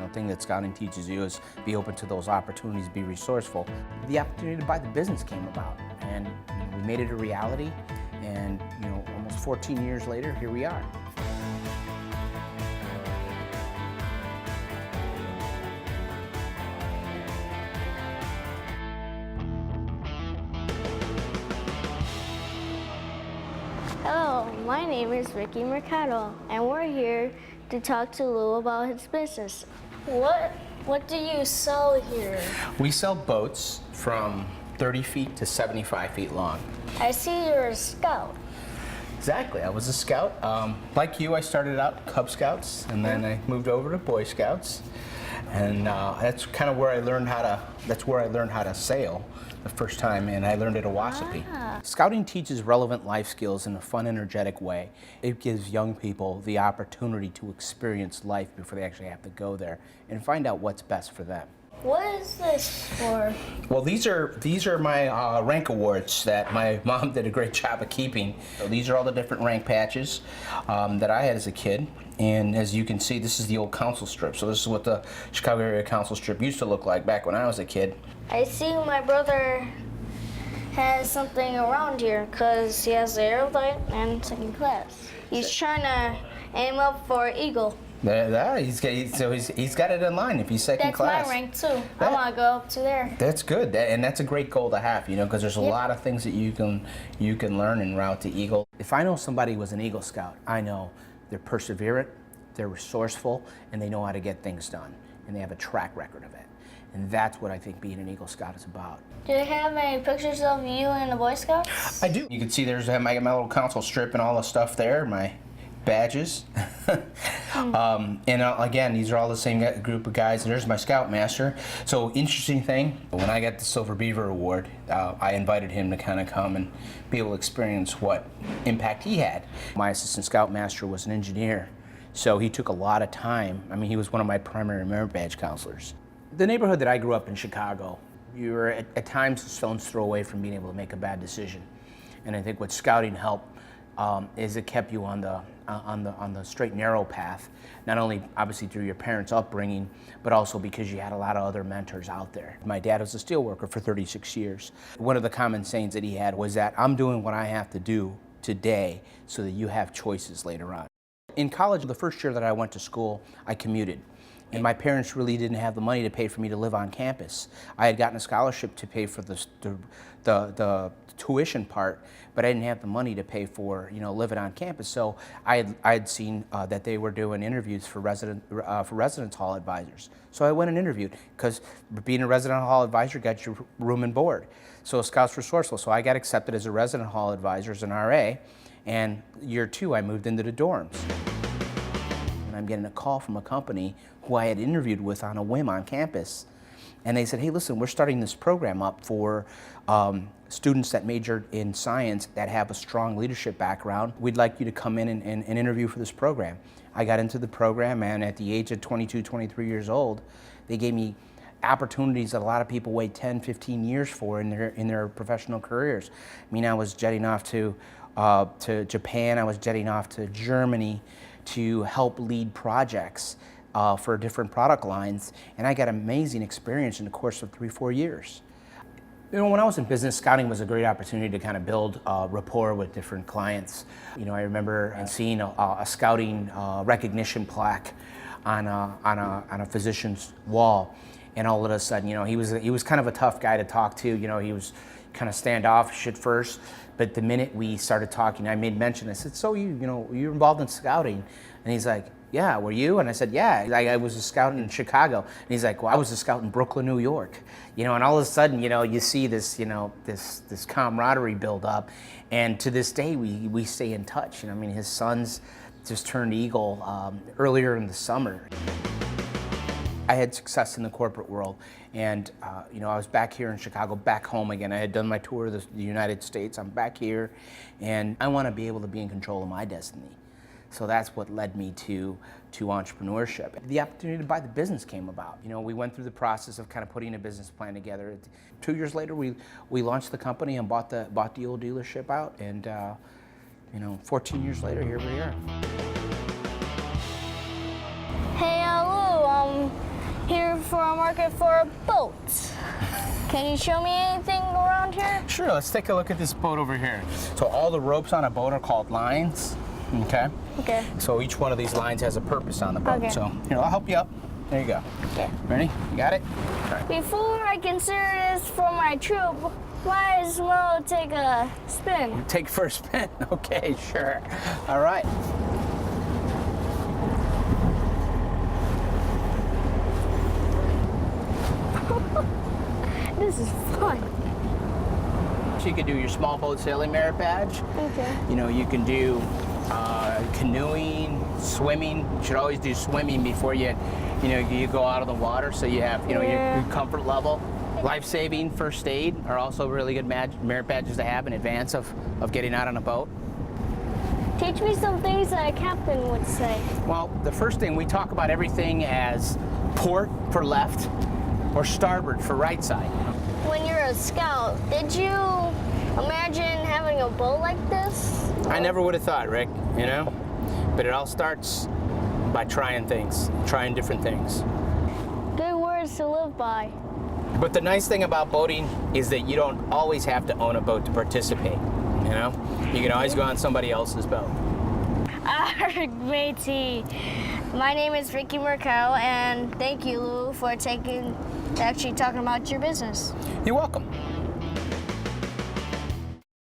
thing that scouting teaches you is be open to those opportunities, be resourceful. The opportunity to buy the business came about, and we made it a reality. And almost 14 years later, here we are. Hello, my name is Ricky Mercado, and we're here to talk to Lou about his business. What do you sell here? We sell boats from 30 feet to 75 feet long. I see you're a scout. Exactly, I was a scout. Like you, I started out Cub Scouts, and then I moved over to Boy Scouts, and that's kind of where I learned how to. That's where I learned how to sail the first time, and I learned at Owassapee. Scouting teaches relevant life skills in a fun, energetic way. It gives young people the opportunity to experience life before they actually have to go there and find out what's best for them. What is this for? Well, these are my rank awards that my mom did a great job of keeping. So these are all the different rank patches that I had as a kid. And as you can see, this is the old council strip. So this is what the Chicago area council strip used to look like back when I was a kid. I see my brother has something around here because he has the airline and second class. He's trying to aim up for Eagle. He's got it in line if he's second class. That's my rank too. I want to go up to there. That's good, and that's a great goal to have, because there's a lot of things that you can learn en route to Eagle. If I know somebody was an Eagle Scout, I know they're perseverant, they're resourceful, and they know how to get things done, and they have a track record of it. And that's what I think being an Eagle Scout is about. Do you have any pictures of you and the Boy Scouts? I do. You can see there's my little council strip and all the stuff there, my badges. And again, these are all the same group of guys. There's my Scoutmaster. So interesting thing, when I got the Silver Beaver Award, I invited him to kind of come and be able to experience what impact he had. My assistant Scoutmaster was an engineer, so he took a lot of time. I mean, he was one of my primary merit badge counselors. The neighborhood that I grew up in, Chicago, you were at times a stone's throw away from being able to make a bad decision. And I think what scouting helped is it kept you on the straight and narrow path, not only obviously through your parents' upbringing, but also because you had a lot of other mentors out there. My dad was a steelworker for 36 years. One of the common sayings that he had was that I'm doing what I have to do today so that you have choices later on. In college, the first year that I went to school, I commuted. And my parents really didn't have the money to pay for me to live on campus. I had gotten a scholarship to pay for the tuition part, but I didn't have the money to pay for living on campus. So I had seen that they were doing interviews for residence hall advisors. So I went and interviewed because being a resident hall advisor got you room and board. So Scouts resourceful. So I got accepted as a resident hall advisor as an RA, and year 2 I moved into the dorms. And I'm getting a call from a company who I had interviewed with on a whim on campus. And they said, hey, listen, we're starting this program up for students that majored in science that have a strong leadership background. We'd like you to come in and interview for this program. I got into the program, and at the age of 22, 23 years old, they gave me opportunities that a lot of people wait 10, 15 years for in their professional careers. I mean, I was jetting off to Japan, I was jetting off to Germany to help lead projects for different product lines, and I got amazing experience in the course of 3-4 years. When I was in business, scouting was a great opportunity to kind of build rapport with different clients. I remember seeing a scouting recognition plaque on a physician's wall, and all of a sudden, he was kind of a tough guy to talk to. He was kind of standoffish at first, but the minute we started talking, I made mention. I said, "So you're involved in scouting?" And he's like, "Yeah, were you?" And I said, "Yeah, I was a scout in Chicago." And he's like, "Well, I was a scout in Brooklyn, New York." And all of a sudden, you see this, this camaraderie build up, and to this day, we stay in touch. His sons just turned Eagle earlier in the summer. I had success in the corporate world, and I was back here in Chicago, back home again. I had done my tour of the United States. I'm back here, and I want to be able to be in control of my destiny. So that's what led me to entrepreneurship. The opportunity to buy the business came about. We went through the process of kind of putting a business plan together. 2 years later, we launched the company and bought the old dealership out, and 14 years later, here we are. Hey, Lou, market for a boat. Can you show me anything around here? Sure, let's take a look at this boat over here. So all the ropes on a boat are called lines, okay? Okay. So each one of these lines has a purpose on the boat. Okay. So here, I'll help you up. There you go. Okay. Ready? You got it? All right. Before I consider this for my troop, might as well take a spin. Take first spin. Okay, sure. All right. This is fun. So you can do your small boat sailing merit badge. Okay. You know, you can do canoeing, swimming. You should always do swimming before you go out of the water, so you have, your comfort level. Life-saving, first aid are also really good merit badges to have in advance of getting out on a boat. Teach me some things that a captain would say. Well, the first thing, we talk about everything as port for left or starboard for right side. When you're a scout, did you imagine having a boat like this? I never would have thought, Rick, but it all starts by trying different things. Good words to live by. But the nice thing about boating is that you don't always have to own a boat to participate, You can always go on somebody else's boat. Arg, matey. My name is Ricky Mercado, and thank you, Lou, for actually talking about your business. You're welcome.